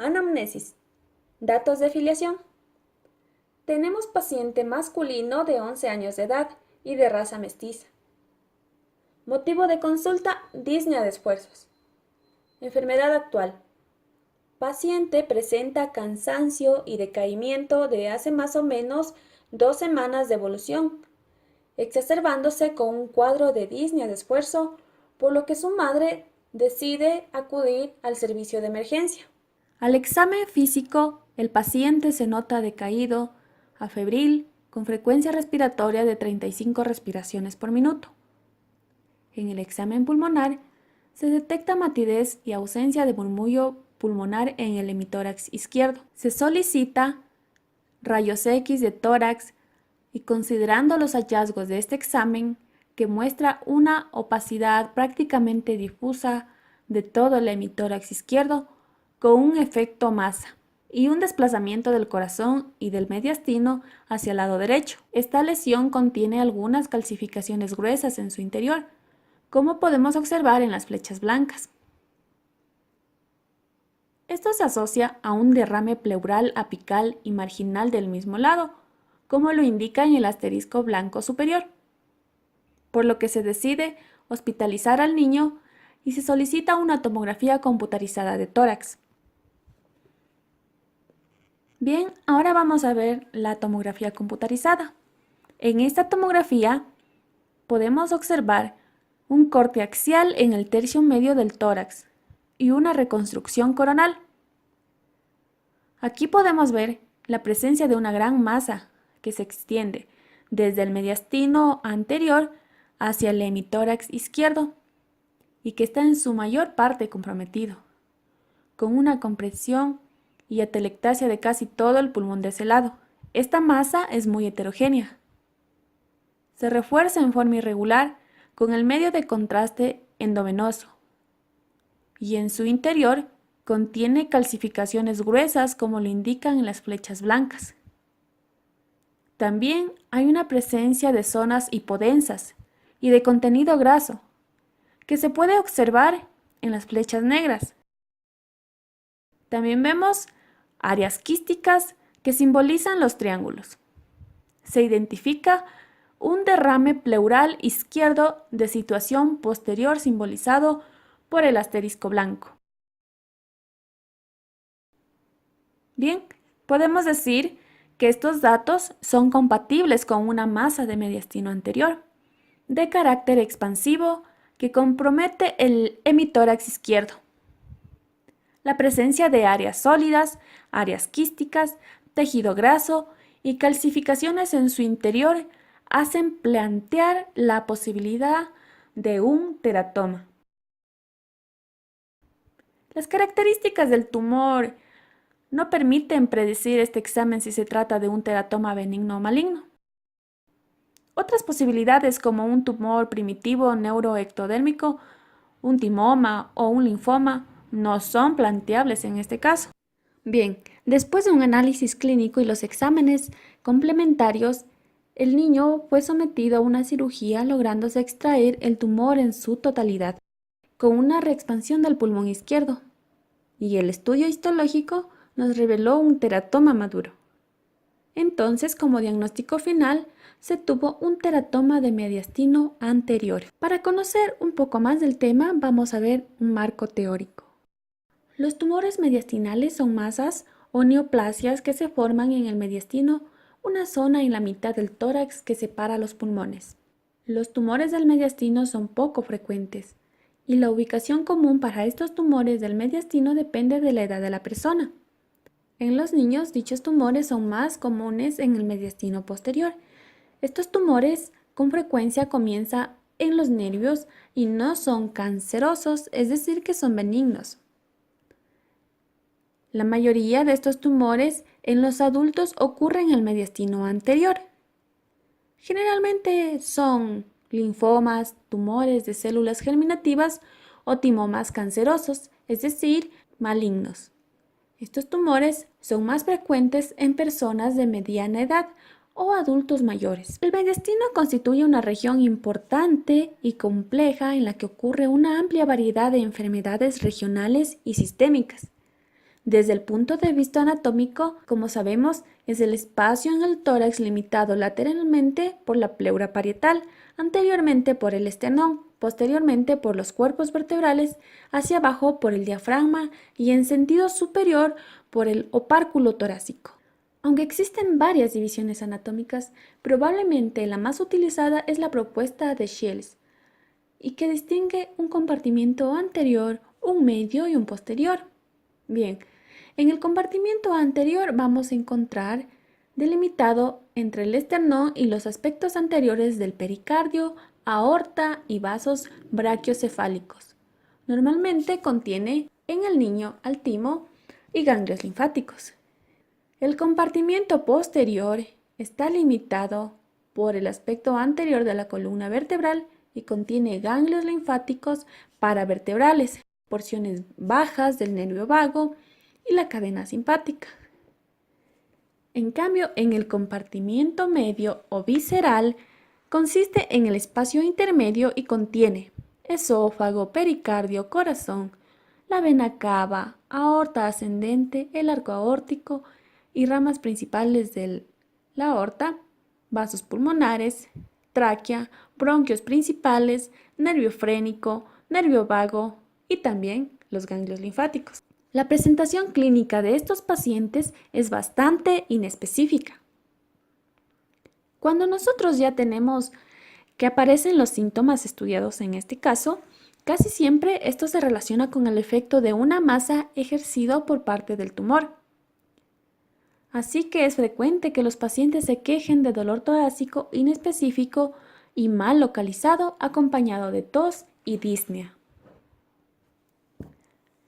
Anamnesis. Datos de filiación. Tenemos paciente masculino de 11 años de edad y de raza mestiza. Motivo de consulta: disnea de esfuerzos. Enfermedad actual. Paciente presenta cansancio y decaimiento de hace más o menos 2 semanas de evolución, exacerbándose con un cuadro de disnea de esfuerzo, por lo que su madre decide acudir al servicio de emergencia. Al examen físico, el paciente se nota decaído, afebril, con frecuencia respiratoria de 35 respiraciones por minuto. En el examen pulmonar, se detecta matidez y ausencia de murmullo pulmonar en el hemitórax izquierdo. Se solicita rayos X de tórax y, considerando los hallazgos de este examen, que muestra una opacidad prácticamente difusa de todo el hemitórax izquierdo con un efecto masa y un desplazamiento del corazón y del mediastino hacia el lado derecho. Esta lesión contiene algunas calcificaciones gruesas en su interior, como podemos observar en las flechas blancas. Esto se asocia a un derrame pleural apical y marginal del mismo lado, como lo indica en el asterisco blanco superior, por lo que se decide hospitalizar al niño y se solicita una tomografía computarizada de tórax. Bien, ahora vamos a ver la tomografía computarizada. En esta tomografía podemos observar un corte axial en el tercio medio del tórax y una reconstrucción coronal. Aquí podemos ver la presencia de una gran masa que se extiende desde el mediastino anterior hacia el hemitórax izquierdo y que está en su mayor parte comprometido, con una compresión y atelectasia de casi todo el pulmón de ese lado. Esta masa es muy heterogénea. Se refuerza en forma irregular con el medio de contraste endovenoso y en su interior contiene calcificaciones gruesas, como lo indican en las flechas blancas. También hay una presencia de zonas hipodensas y de contenido graso, que se puede observar en las flechas negras. También vemos áreas quísticas que simbolizan los triángulos. Se identifica un derrame pleural izquierdo de situación posterior simbolizado por el asterisco blanco. Bien, podemos decir que estos datos son compatibles con una masa de mediastino anterior, de carácter expansivo, que compromete el hemitórax izquierdo. La presencia de áreas sólidas, áreas quísticas, tejido graso y calcificaciones en su interior hacen plantear la posibilidad de un teratoma. Las características del tumor no permiten predecir este examen si se trata de un teratoma benigno o maligno. Otras posibilidades, como un tumor primitivo neuroectodérmico, un timoma o un linfoma, no son planteables en este caso. Bien, después de un análisis clínico y los exámenes complementarios, el niño fue sometido a una cirugía, lográndose extraer el tumor en su totalidad, con una reexpansión del pulmón izquierdo, y el estudio histológico nos reveló un teratoma maduro. Entonces, como diagnóstico final, se tuvo un teratoma de mediastino anterior. Para conocer un poco más del tema, vamos a ver un marco teórico. Los tumores mediastinales son masas o neoplasias que se forman en el mediastino, una zona en la mitad del tórax que separa los pulmones. Los tumores del mediastino son poco frecuentes, y la ubicación común para estos tumores del mediastino depende de la edad de la persona. En los niños, dichos tumores son más comunes en el mediastino posterior. Estos tumores con frecuencia comienzan en los nervios y no son cancerosos, es decir, que son benignos. La mayoría de estos tumores en los adultos ocurren en el mediastino anterior. Generalmente son linfomas, tumores de células germinativas o timomas cancerosos, es decir, malignos. Estos tumores son más frecuentes en personas de mediana edad o adultos mayores. El mediastino constituye una región importante y compleja en la que ocurre una amplia variedad de enfermedades regionales y sistémicas, Desde el punto de vista anatómico, como sabemos, es el espacio en el tórax limitado lateralmente por la pleura parietal, anteriormente por el esternón, posteriormente por los cuerpos vertebrales, hacia abajo por el diafragma y en sentido superior por el opárculo torácico. Aunque existen varias divisiones anatómicas, probablemente la más utilizada es la propuesta de Shields, y que distingue un compartimiento anterior, un medio y un posterior. Bien, en el compartimiento anterior vamos a encontrar delimitado entre el esternón y los aspectos anteriores del pericardio, aorta y vasos brachiocefálicos. Normalmente contiene en el niño al timo y ganglios linfáticos. El compartimiento posterior está limitado por el aspecto anterior de la columna vertebral y contiene ganglios linfáticos paravertebrales, porciones bajas del nervio vago y la cadena simpática. En cambio, en el compartimiento medio o visceral consiste en el espacio intermedio y contiene esófago, pericardio, corazón, la vena cava, aorta ascendente, el arco aórtico y ramas principales de la aorta, vasos pulmonares, tráquea, bronquios principales, nervio frénico, nervio vago y también los ganglios linfáticos. La presentación clínica de estos pacientes es bastante inespecífica. Cuando nosotros ya tenemos que aparecen los síntomas estudiados en este caso, casi siempre esto se relaciona con el efecto de una masa ejercido por parte del tumor. Así que es frecuente que los pacientes se quejen de dolor torácico inespecífico y mal localizado acompañado de tos y disnea.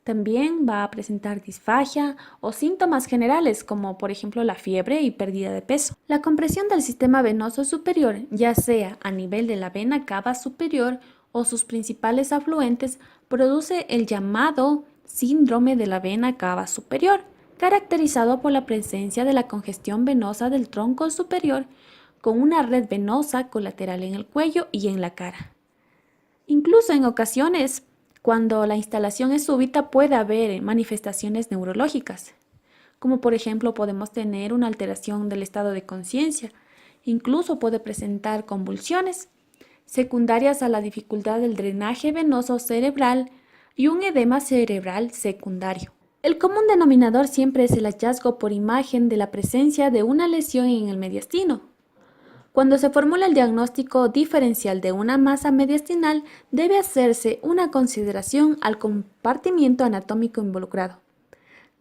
También va a presentar disfagia o síntomas generales como por ejemplo la fiebre y pérdida de peso. La compresión del sistema venoso superior, ya sea a nivel de la vena cava superior o sus principales afluentes, produce el llamado síndrome de la vena cava superior, caracterizado por la presencia de la congestión venosa del tronco superior con una red venosa colateral en el cuello y en la cara. Incluso en ocasiones, cuando la instalación es súbita, puede haber manifestaciones neurológicas, como por ejemplo podemos tener una alteración del estado de conciencia, incluso puede presentar convulsiones secundarias a la dificultad del drenaje venoso cerebral y un edema cerebral secundario. El común denominador siempre es el hallazgo por imagen de la presencia de una lesión en el mediastino. Cuando se formula el diagnóstico diferencial de una masa mediastinal, debe hacerse una consideración al compartimiento anatómico involucrado.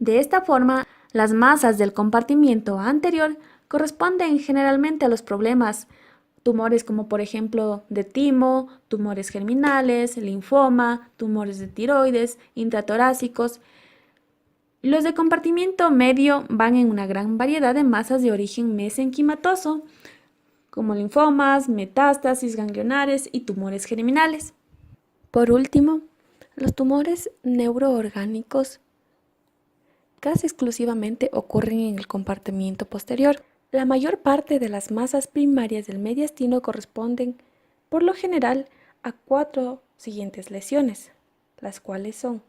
De esta forma, las masas del compartimiento anterior corresponden generalmente a los problemas, tumores como por ejemplo de timo, tumores germinales, linfoma, tumores de tiroides, intratorácicos. Los de compartimiento medio van en una gran variedad de masas de origen mesenquimatoso, como linfomas, metástasis ganglionares y tumores germinales. Por último, los tumores neuroorgánicos casi exclusivamente ocurren en el compartimiento posterior. La mayor parte de las masas primarias del mediastino corresponden, por lo general, a 4 siguientes lesiones, las cuales son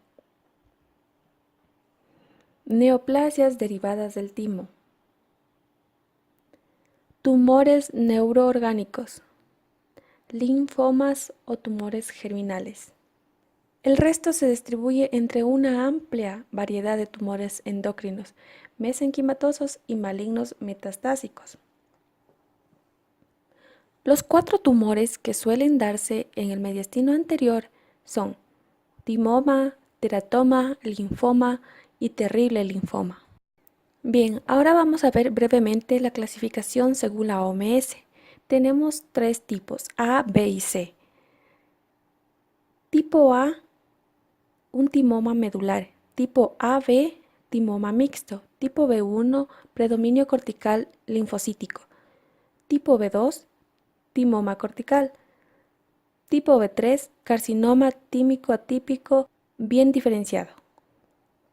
neoplasias derivadas del timo, tumores neuroorgánicos, linfomas o tumores germinales. El resto se distribuye entre una amplia variedad de tumores endocrinos, mesenquimatosos y malignos metastásicos. Los 4 tumores que suelen darse en el mediastino anterior son timoma, teratoma, linfoma y terrible linfoma. Bien, ahora vamos a ver brevemente la clasificación según la OMS. Tenemos 3 tipos, A, B y C. Tipo A, un timoma medular. Tipo AB, timoma mixto. Tipo B1, predominio cortical linfocítico. Tipo B2, timoma cortical. Tipo B3, carcinoma tímico atípico bien diferenciado.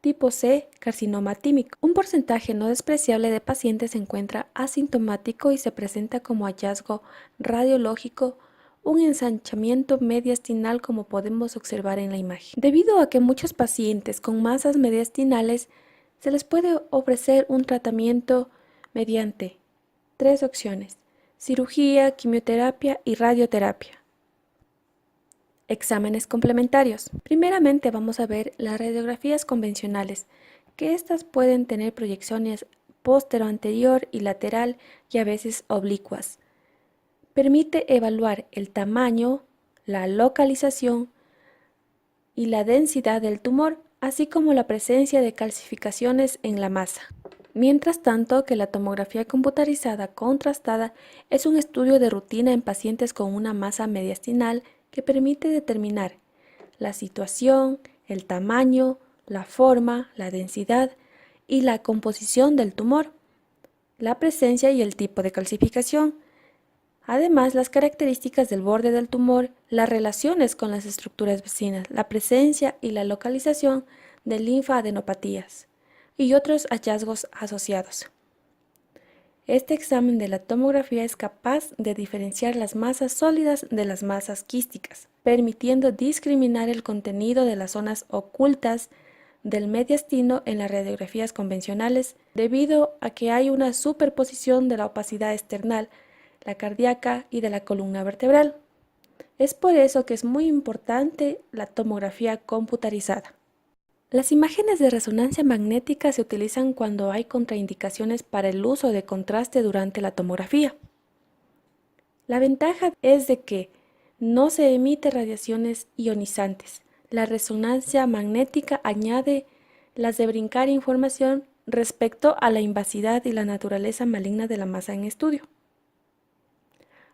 Tipo C, carcinoma tímico. Un porcentaje no despreciable de pacientes se encuentra asintomático y se presenta como hallazgo radiológico un ensanchamiento mediastinal como podemos observar en la imagen. Debido a que muchos pacientes con masas mediastinales Se les puede ofrecer un tratamiento mediante 3 opciones: cirugía, quimioterapia y radioterapia. Exámenes complementarios. Primeramente vamos a ver las radiografías convencionales, que estas pueden tener proyecciones póstero-anterior y lateral y a veces oblicuas. Permite evaluar el tamaño, la localización y la densidad del tumor, así como la presencia de calcificaciones en la masa. Mientras tanto, que la tomografía computarizada contrastada es un estudio de rutina en pacientes con una masa mediastinal que permite determinar la situación, el tamaño, la forma, la densidad y la composición del tumor, la presencia y el tipo de calcificación. Además, las características del borde del tumor, las relaciones con las estructuras vecinas, la presencia y la localización de linfaadenopatías y otros hallazgos asociados. Este examen de la tomografía es capaz de diferenciar las masas sólidas de las masas quísticas, permitiendo discriminar el contenido de las zonas ocultas del mediastino en las radiografías convencionales, debido a que hay una superposición de la opacidad external, la cardíaca y de la columna vertebral. Es por eso que es muy importante la tomografía computarizada. Las imágenes de resonancia magnética se utilizan cuando hay contraindicaciones para el uso de contraste durante la tomografía. La ventaja es de que no se emite radiaciones ionizantes. La resonancia magnética añade las de brincar información respecto a la invasividad y la naturaleza maligna de la masa en estudio.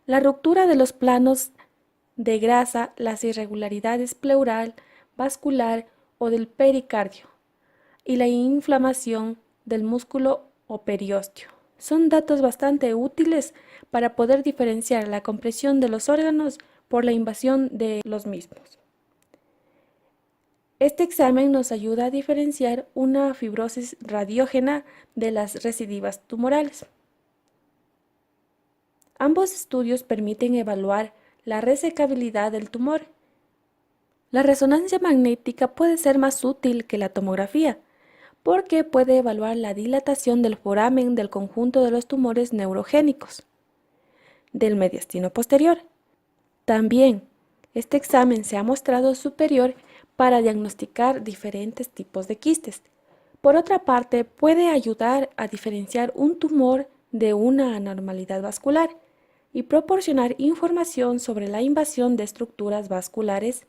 La ruptura de los planos de grasa, las irregularidades pleural, vascular o del pericardio y la inflamación del músculo o periósteo. Son datos bastante útiles para poder diferenciar la compresión de los órganos por la invasión de los mismos. Este examen nos ayuda a diferenciar una fibrosis radiógena de las recidivas tumorales. Ambos estudios permiten evaluar la resecabilidad del tumor. La resonancia magnética puede ser más útil que la tomografía, porque puede evaluar la dilatación del foramen del conjunto de los tumores neurogénicos del mediastino posterior. También, este examen se ha mostrado superior para diagnosticar diferentes tipos de quistes. Por otra parte, puede ayudar a diferenciar un tumor de una anormalidad vascular y proporcionar información sobre la invasión de estructuras vasculares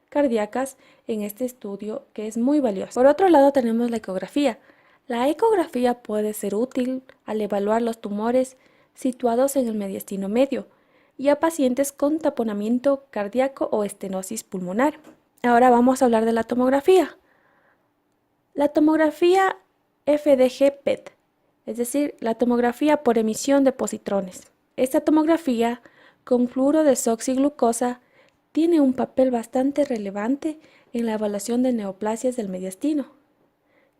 cardíacas en este estudio, que es muy valioso. Por otro lado, tenemos la ecografía. La ecografía puede ser útil al evaluar los tumores situados en el mediastino medio y a pacientes con taponamiento cardíaco o estenosis pulmonar. Ahora vamos a hablar de la tomografía. La tomografía FDG-PET, es decir, la tomografía por emisión de positrones. Esta tomografía con fluoro de desoxiglucosa tiene un papel bastante relevante en la evaluación de neoplasias del mediastino,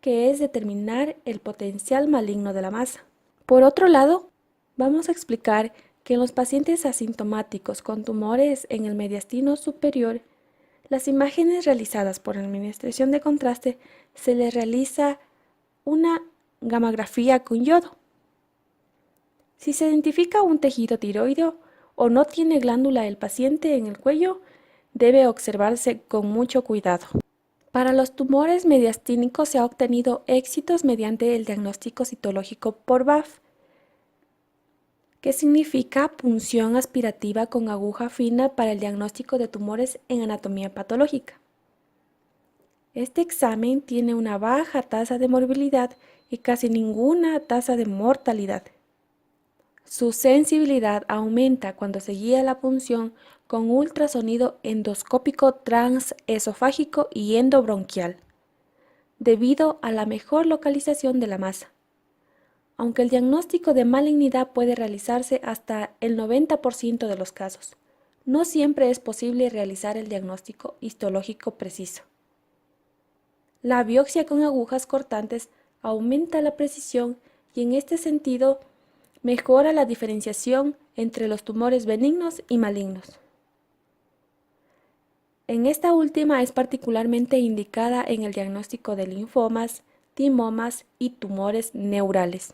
que es determinar el potencial maligno de la masa. Por otro lado, vamos a explicar que en los pacientes asintomáticos con tumores en el mediastino superior, las imágenes realizadas por administración de contraste se les realiza una gamografía con yodo. Si se identifica un tejido tiroideo o no tiene glándula el paciente en el cuello, debe observarse con mucho cuidado. Para los tumores mediastínicos se ha obtenido éxitos mediante el diagnóstico citológico por BAF, que significa punción aspirativa con aguja fina para el diagnóstico de tumores en anatomía patológica. Este examen tiene una baja tasa de morbilidad y casi ninguna tasa de mortalidad. Su sensibilidad aumenta cuando se guía la punción con ultrasonido endoscópico transesofágico y endobronquial, debido a la mejor localización de la masa. Aunque el diagnóstico de malignidad puede realizarse hasta el 90% de los casos, no siempre es posible realizar el diagnóstico histológico preciso. La biopsia con agujas cortantes aumenta la precisión y en este sentido mejora la diferenciación entre los tumores benignos y malignos. En esta última es particularmente indicada en el diagnóstico de linfomas, timomas y tumores neurales.